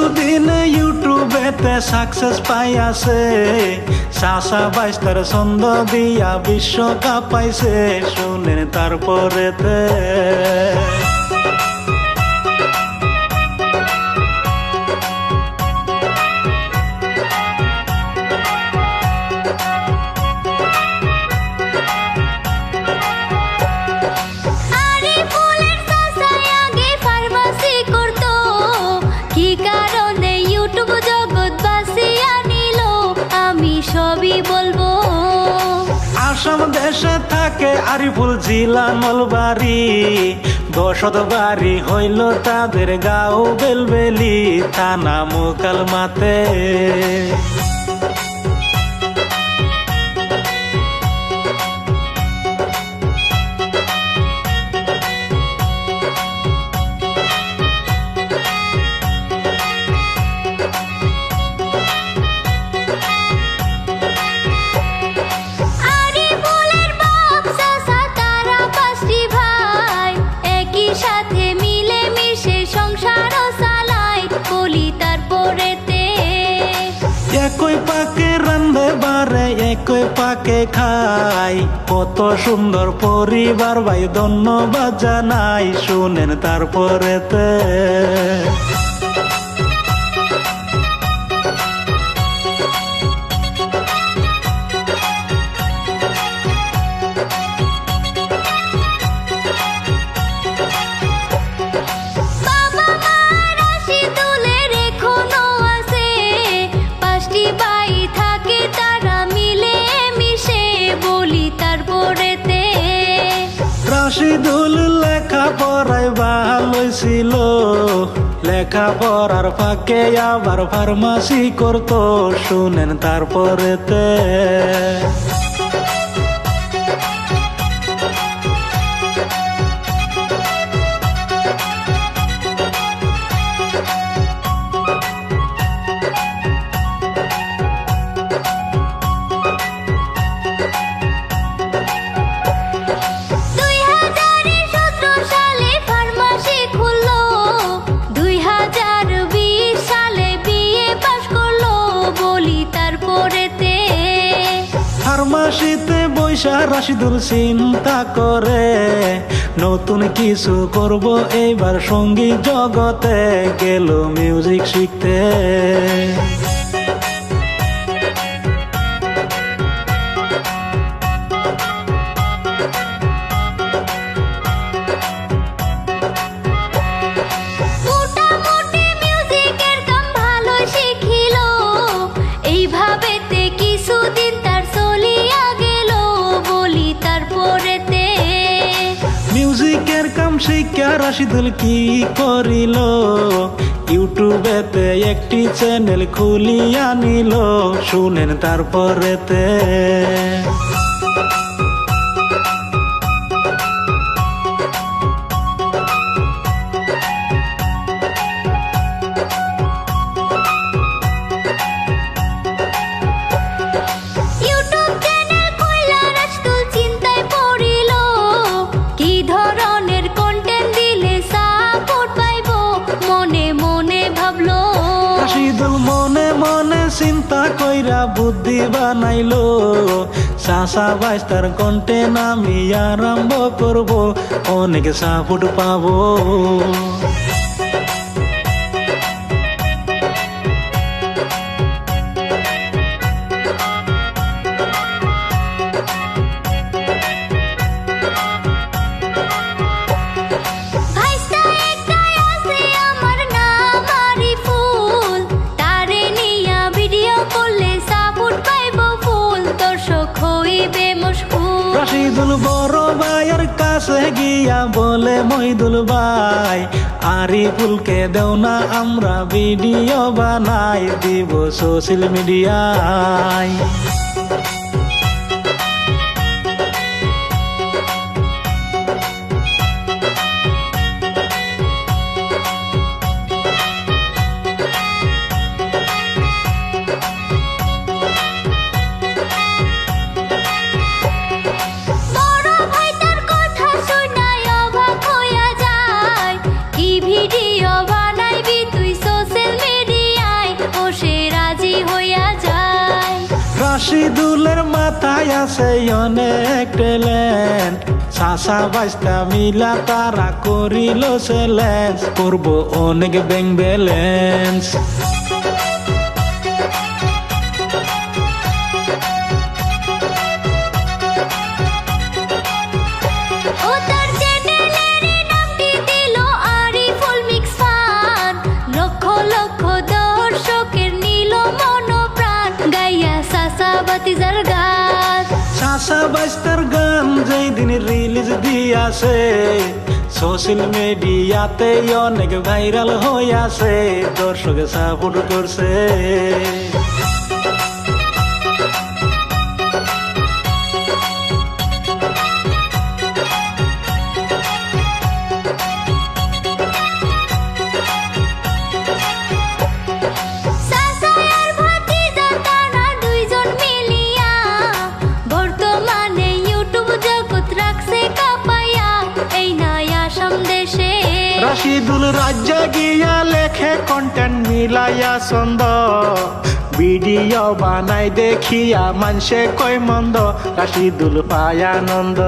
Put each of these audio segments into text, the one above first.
কিছুদিন ইউটিউবেতে সাকসেস পাই আছে, চাচা বাইস্তার ছন্দ দিয়া বিশ্বকাপ পাইছে, শুনেন তারপরেতে আসাম দেশে থাকে আরিফুল জিলা নলবাড়ি, বসত বাড়ি হইল তাদের গাঁও বেলবেলি, থানা মোকালমাতে। একই পাকে রান্ধে বারে একই পাকে খাই, কত সুন্দর পরিবার ভাই ধন্যবাদ জানাই, শুনেন তারপরেতে রাশিদুল লেখাপড়ায় ভালো ছিল, লেখাপড়ার ফাঁকে আবার ফার্মাসি করতো, শুনেন তারপরেতে ফার্মাসিতে বৈশা রাশিদুল চিন্তা করে, নতুন কিছু করব এইবার সঙ্গীত জগতে, গেল মিউজিক শিখতে। মিউজিকের কাম শিক্ষা রাশিদুল কি করিল, ইউটিউবেতে একটি চ্যানেল খুলিয়া নিল, শুনেন তারপরেতে মনে মনে চিন্তা কইরা বুদ্ধি বানাইলো, চাচা বাইস্তার কন্টেন্ট আমি আরম্ভ করব, অনেক সাপোর্ট পাবো। রাশিদুল বড় ভাইয়ের কাছে গিয়া বলে, মহিদুল ভাই আরিফুলকে দেও না আমরা ভিডিও বানাই, দিব সোশ্যাল মিডিয়ায়। ভিডিও বানাইবি তুই সোশ্যাল মিডিয়া মাথায় আছে অনেক ট্যালেন্ট, চাচা বাইস্তা মিলা তারা করিল চ্যালেঞ্জ, করবো অনেক ব্যাংক ব্যালেন্স। চাচা বাইস্তার গান যেই দিন রিলিজ দিয়াছে, সোশ্যাল মিডিয়াতে অনেক ভাইরাল হইয়াছে, দর্শকে সাপোর্ট করছে। রাশিদুল রাজ্যে গিয়া লেখে কন্টেন্ট মিলাইয়া ছন্দ, ভিডিও বানাই দেখিয়া মানসে কয় মন্দ, রাশিদুল পায় আনন্দ।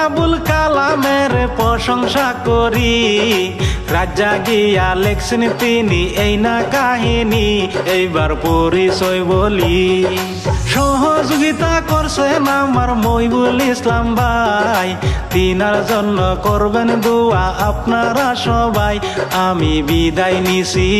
আবুল কালামের প্রশংসা করি, রাজা গিয়া লেখছেন তিনি এই না কাহিনী, এইবার পরিচয় বলি। সহযোগিতা করছেন আমার মইবুল ইসলাম ভাই, তিনার জন্য করবেন দোয়া আপনারা সবাই। আমি বিদায় নিছি।